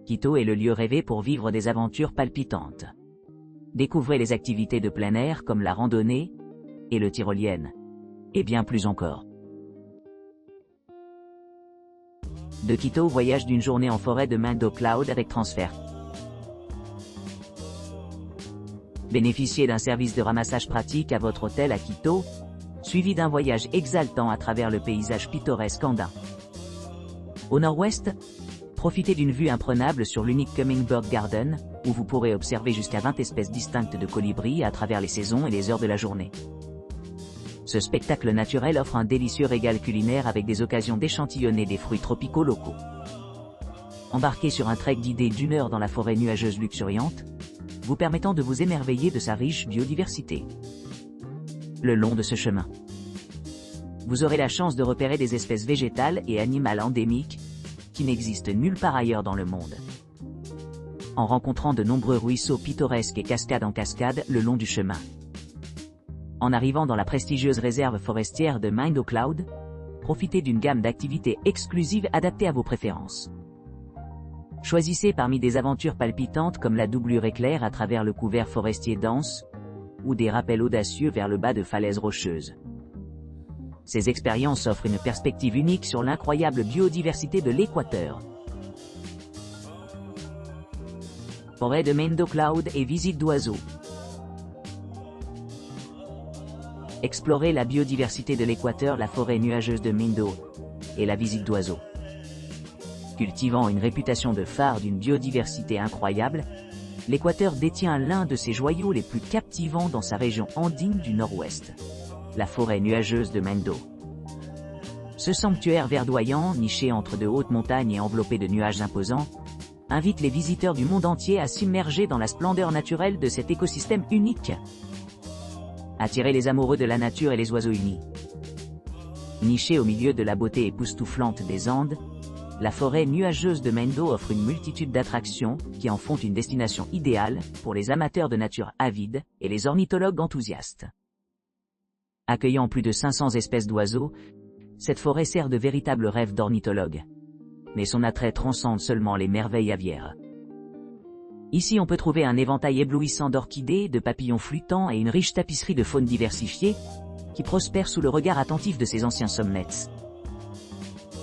Quito est le lieu rêvé pour vivre des aventures palpitantes. Découvrez les activités de plein air comme la randonnée et le tyrolienne, et bien plus encore. De Quito, voyage d'une journée en forêt de Mando Cloud avec transfert. Bénéficiez d'un service de ramassage pratique à votre hôtel à Quito, suivi d'un voyage exaltant à travers le paysage pittoresque andin. Au nord-ouest, profitez d'une vue imprenable sur l'unique Hummingbird Garden, où vous pourrez observer jusqu'à 20 espèces distinctes de colibris à travers les saisons et les heures de la journée. Ce spectacle naturel offre un délicieux régal culinaire avec des occasions d'échantillonner des fruits tropicaux locaux. Embarquez sur un trek guidé d'1 heure dans la forêt nuageuse luxuriante, vous permettant de vous émerveiller de sa riche biodiversité. Le long de ce chemin, vous aurez la chance de repérer des espèces végétales et animales endémiques qui n'existent nulle part ailleurs dans le monde. En rencontrant de nombreux ruisseaux pittoresques et cascades en cascade le long du chemin. En arrivant dans la prestigieuse réserve forestière de Mando Cloud, profitez d'une gamme d'activités exclusives adaptées à vos préférences. Choisissez parmi des aventures palpitantes comme la doublure éclair à travers le couvert forestier dense, ou des rappels audacieux vers le bas de falaises rocheuses. Ces expériences offrent une perspective unique sur l'incroyable biodiversité de l'Équateur. Forêt de Mando Cloud et visite d'oiseaux. Explorez la biodiversité de l'Équateur, la forêt nuageuse de Mando et la visite d'oiseaux. Cultivant une réputation de phare d'une biodiversité incroyable, l'Équateur détient l'un de ses joyaux les plus captivants dans sa région andine du nord-ouest, la forêt nuageuse de Mando. Ce sanctuaire verdoyant, niché entre de hautes montagnes et enveloppé de nuages imposants, invite les visiteurs du monde entier à s'immerger dans la splendeur naturelle de cet écosystème unique. Attirez les amoureux de la nature et les oiseaux unis. Nichée au milieu de la beauté époustouflante des Andes, la forêt nuageuse de Mando offre une multitude d'attractions qui en font une destination idéale pour les amateurs de nature avides et les ornithologues enthousiastes. Accueillant plus de 500 espèces d'oiseaux, cette forêt sert de véritable rêve d'ornithologue. Mais son attrait transcende seulement les merveilles aviaires. Ici on peut trouver un éventail éblouissant d'orchidées, de papillons flûtants et une riche tapisserie de faune diversifiée, qui prospère sous le regard attentif de ses anciens sommets.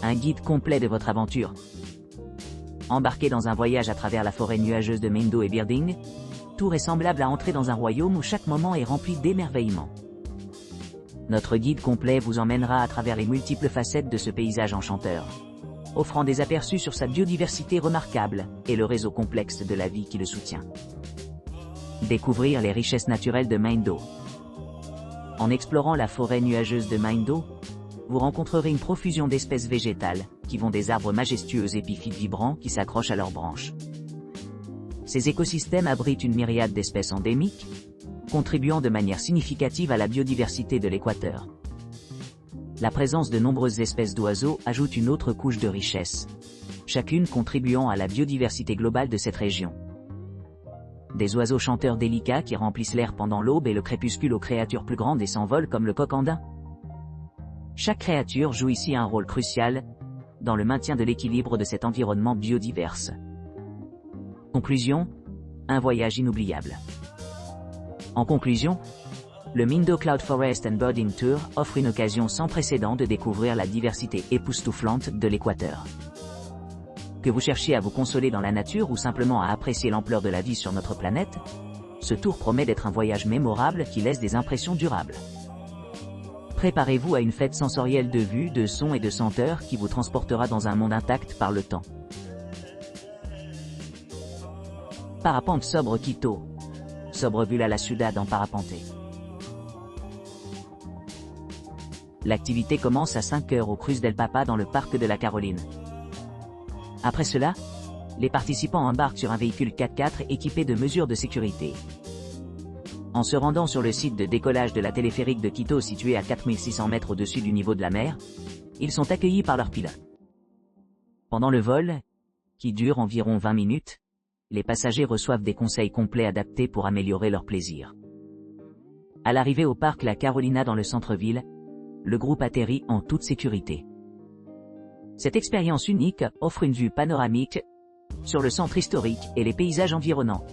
Un guide complet de votre aventure. Embarqué dans un voyage à travers la forêt nuageuse de Mando et Birding, tout est semblable à entrer dans un royaume où chaque moment est rempli d'émerveillement. Notre guide complet vous emmènera à travers les multiples facettes de ce paysage enchanteur, offrant des aperçus sur sa biodiversité remarquable et le réseau complexe de la vie qui le soutient. Découvrir les richesses naturelles de Mando. En explorant la forêt nuageuse de Mando, vous rencontrerez une profusion d'espèces végétales, qui vont des arbres majestueux aux épiphytes vibrants qui s'accrochent à leurs branches. Ces écosystèmes abritent une myriade d'espèces endémiques, contribuant de manière significative à la biodiversité de l'Équateur. La présence de nombreuses espèces d'oiseaux ajoute une autre couche de richesse, chacune contribuant à la biodiversité globale de cette région. Des oiseaux chanteurs délicats qui remplissent l'air pendant l'aube et le crépuscule aux créatures plus grandes et s'envolent comme le coq andin. Chaque créature joue ici un rôle crucial dans le maintien de l'équilibre de cet environnement biodiverse. Conclusion, un voyage inoubliable. En conclusion, le Mando Cloud Forest and Birding Tour offre une occasion sans précédent de découvrir la diversité époustouflante de l'Équateur. Que vous cherchiez à vous consoler dans la nature ou simplement à apprécier l'ampleur de la vie sur notre planète, ce tour promet d'être un voyage mémorable qui laisse des impressions durables. Préparez-vous à une fête sensorielle de vues, de sons et de senteurs qui vous transportera dans un monde intact par le temps. Parapente sobre Quito. Sobreville à la ciudad en parapenté. L'activité commence à 5 heures au Cruz del Papa dans le parc de la Caroline. Après cela, les participants embarquent sur un véhicule 4x4 équipé de mesures de sécurité. En se rendant sur le site de décollage de la téléphérique de Quito situé à 4600 mètres au-dessus du niveau de la mer, ils sont accueillis par leur pilote. Pendant le vol, qui dure environ 20 minutes, les passagers reçoivent des conseils complets adaptés pour améliorer leur plaisir. À l'arrivée au parc La Carolina dans le centre-ville, le groupe atterrit en toute sécurité. Cette expérience unique offre une vue panoramique sur le centre historique et les paysages environnants.